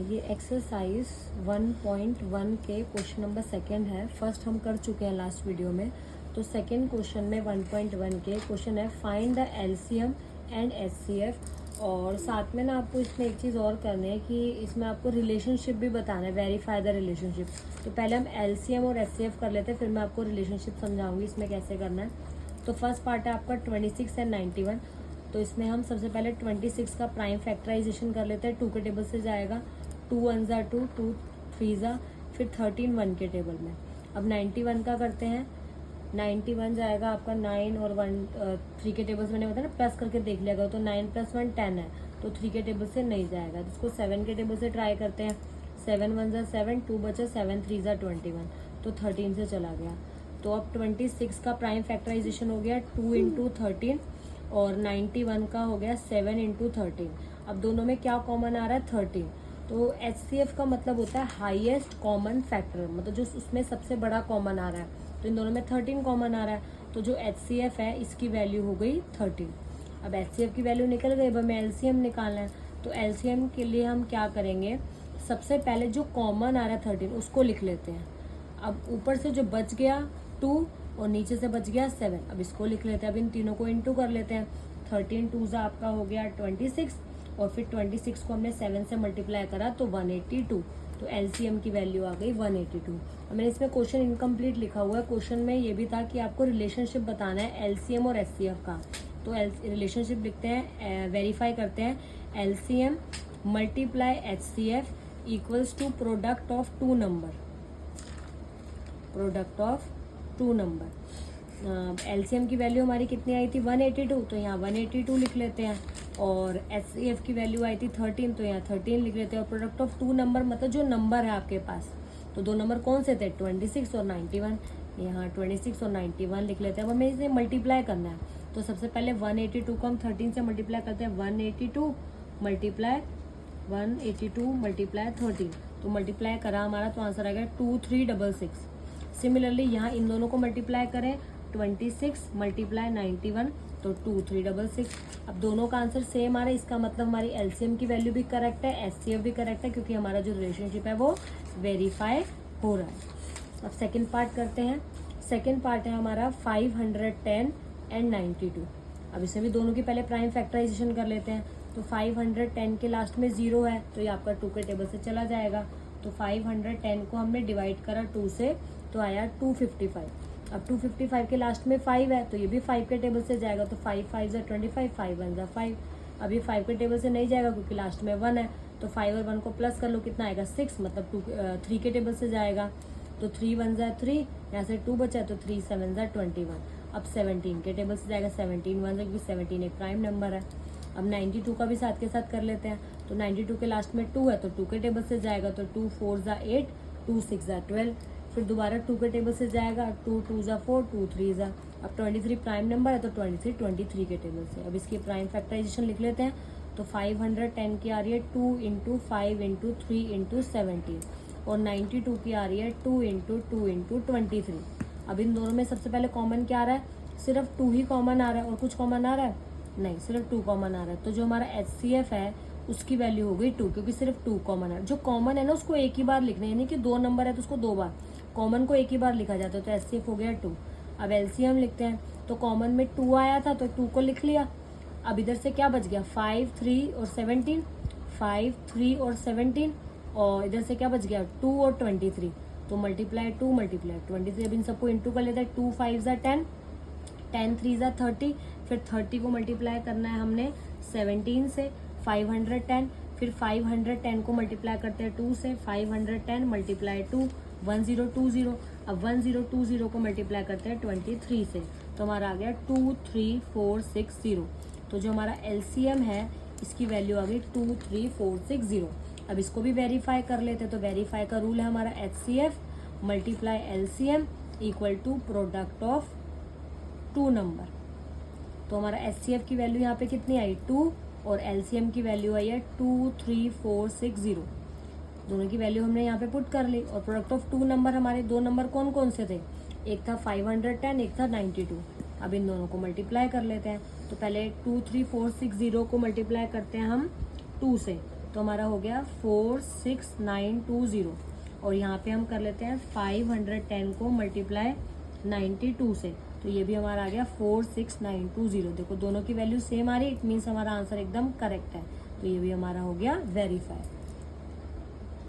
ये एक्सरसाइज 1.1 के question number second है। फर्स्ट हम कर चुके हैं लास्ट वीडियो में। तो सेकंड क्वेश्चन में 1.1 के क्वेश्चन है find the LCM and HCF. और साथ में ना आपको इसमें एक चीज़ और करनी है कि इसमें आपको रिलेशनशिप भी बताना है, वेरीफाई द रिलेशनशिप। तो पहले हम एलसीएम और एचसीएफ कर लेते हैं, फिर मैं आपको रिलेशनशिप समझाऊंगी इसमें कैसे करना है। तो फर्स्ट पार्ट है आपका 26 एंड 91। तो इसमें हम सबसे पहले 26 का प्राइम फैक्टराइजेशन कर लेते हैं। 2 के टेबल से जाएगा, 2 1 ज़ा 2, 2 3 ज़ा, फिर 13 1 के टेबल में। अब 91 का करते हैं। 91 जाएगा आपका 9 और 1 3 के टेबल से, मैंने बताया ना प्लस करके देख लिया, तो 9 + 1 10 है, तो 3 के टेबल से नहीं जाएगा। तो इसको 7 के टेबल से ट्राई करते हैं। 7 1 ज़ा 7, 2 बचा, 7 3 ज़ा 21, तो 13 से चला गया। तो अब 26 का प्राइम फैक्टराइजेशन हो गया 2 × 13 और 91 का हो गया 7 × 13। अब दोनों में क्या कॉमन आ रहा है? 13। तो एचसीएफ का मतलब होता है हाईएस्ट कॉमन फैक्टर, मतलब जो उसमें सबसे बड़ा कॉमन आ रहा है। तो इन दोनों में 13 कॉमन आ रहा है, तो जो एचसीएफ है इसकी वैल्यू हो गई 13। अब एचसीएफ की वैल्यू निकल गई, अब हमें एलसीएम निकालना है। तो एलसीएम के लिए हम क्या करेंगे, सबसे पहले जो कॉमन आ रहा है 13 उसको लिख लेते हैं। अब ऊपर से जो बच गया 2 और नीचे से बच गया 7, अब इसको लिख लेते हैं। अब इन तीनों को इनटू कर लेते हैं। 13 2 ज़ा आपका हो गया 26 और फिर 26 को हमने 7 से मल्टीप्लाई करा तो 182। तो एलसीएम की वैल्यू आ गई 182। अब मैंने इसमें क्वेश्चन इनकम्प्लीट लिखा हुआ है। क्वेश्चन में ये भी था कि आपको रिलेशनशिप बताना है एलसीएम और एचसीएफ का। तो रिलेशनशिप लिखते हैं, वेरीफाई करते हैं। LCM multiply HCF equals to product of two number, product of two number. LCM की वैल्यू हमारी कितनी आई थी? 182, तो यहाँ 182 लिख लेते हैं। और एचसीएफ की वैल्यू आई थी 13, तो यहाँ 13 लिख लेते हैं। और प्रोडक्ट ऑफ टू नंबर मतलब जो नंबर है आपके पास, तो दो नंबर कौन से थे? 26 और 91। यहाँ 26 और 91 लिख लेते हैं। अब हमें इसे मल्टीप्लाई करना है। तो सबसे पहले 182 को हम 13 से मल्टीप्लाई करते हैं। 182 मल्टीप्लाई 13, तो मल्टीप्लाई करा हमारा, तो आंसर आ गया 2366। सिमिलरली यहाँ इन दोनों को मल्टीप्लाई करें, 26 मल्टीप्लाई 91, तो 2366। अब दोनों का आंसर सेम आ रहा है, इसका मतलब हमारी एलसीएम की वैल्यू भी करेक्ट है, एचसीएफ भी करेक्ट है, क्योंकि हमारा जो रिलेशनशिप है वो वेरीफाई हो रहा है। अब सेकंड पार्ट करते हैं। सेकंड पार्ट है हमारा 510 एंड 92। अब इसमें भी दोनों की पहले प्राइम फैक्टराइजेशन कर लेते हैं। तो 510 के लास्ट में 0 है, तो ये आपका 2 के टेबल से चला जाएगा। तो 510 को हमने डिवाइड करा 2 से, तो आया 255। अब 255 के लास्ट में 5 है, तो ये भी 5 के टेबल से जाएगा। तो 5 5 ज़ा 25, 5 1 ज़ा 5। अब ये 5 के टेबल से नहीं जाएगा क्योंकि लास्ट में 1 है, तो 5 और 1 को प्लस कर लो, कितना आएगा? 6, मतलब 3 के टेबल से जाएगा। तो 3 1 ज़ा 3, यहाँ से 2 बचा, तो 3 7 ज़ा 21। अब 17 के टेबल से जाएगा, 17 1 ज़ा, क्योंकि 17 एक प्राइम नंबर है। अब 92 का भी साथ के साथ कर लेते हैं। तो 92 के लास्ट में 2 है, तो 2 के टेबल से जाएगा। तो 2 4 ज़ा 8, 2 6 ज़ा 12। फिर दोबारा 2 के टेबल से जाएगा, 2 2 ज़ा 4, 2 3 ज़ा। अब 23 प्राइम नंबर है, तो 23 के टेबल से। अब इसकी प्राइम फैक्टराइजेशन लिख लेते हैं। तो 510 की आ रही है 2 × 5 × 3 × 17 और 92 की आ रही है 2 × 2 × 23। अब इन दोनों में सबसे पहले कॉमन क्या आ रहा है? सिर्फ 2 ही कॉमन आ रहा है, और कुछ कॉमन आ रहा है? नहीं, सिर्फ 2 कॉमन आ रहा है। तो जो हमारा एचसीएफ है उसकी वैल्यू हो गई 2, क्योंकि सिर्फ 2 कॉमन है। जो कॉमन है ना उसको एक ही बार लिखना है, यानी कि 2 नंबर है तो उसको 2 बार, कॉमन को एक ही बार लिखा जाता है। तो एचसीएफ हो गया 2। अब एलसीएम लिखते हैं। तो कॉमन में 2 आया था, तो 2 को लिख लिया। अब इधर से क्या बच गया? 5 3 और 17, 5 3 और 17, और इधर से क्या बच गया? 2 और 23। तो मल्टीप्लाई 2 मल्टीप्लाई 23। अब इन सबको इंटू कर लेते हैं। 2 5 ज़ा 10, 10 3 ज़ा 30। फिर 30 को मल्टीप्लाई करना है हमने 17 से, 510। फिर 510 को मल्टीप्लाई करते हैं 2 से, 510 मल्टीप्लाई 2, 1020। अब 1020 को मल्टीप्लाई करते हैं 23 से, तो हमारा आ गया 23460। तो जो हमारा एलसीएम है इसकी वैल्यू आ गई 23460। अब इसको भी वेरीफाई कर लेते हैं। तो वेरीफाई का रूल है हमारा HCF multiply LCM equal to product of two number. तो हमारा एचसीएफ की वैल्यू यहाँ पे कितनी आई? 2, और एलसीएम की वैल्यू आई है 23460। दोनों की वैल्यू हमने यहाँ पे पुट कर ली। और प्रोडक्ट ऑफ टू नंबर, हमारे 2 नंबर कौन कौन से थे? एक था 510, एक था 92। अब इन दोनों को मल्टीप्लाई कर लेते हैं। तो पहले 23460 को मल्टीप्लाई करते हैं हम 2 से, तो हमारा हो गया 46920। और यहाँ पे हम कर लेते हैं 510 को मल्टीप्लाई 92 से, तो ये भी हमारा आ गया 46920। देखो दोनों की वैल्यू सेम आ रही है, इट मीन्स हमारा आंसर एकदम करेक्ट है। तो ये भी हमारा हो गया वेरीफाई।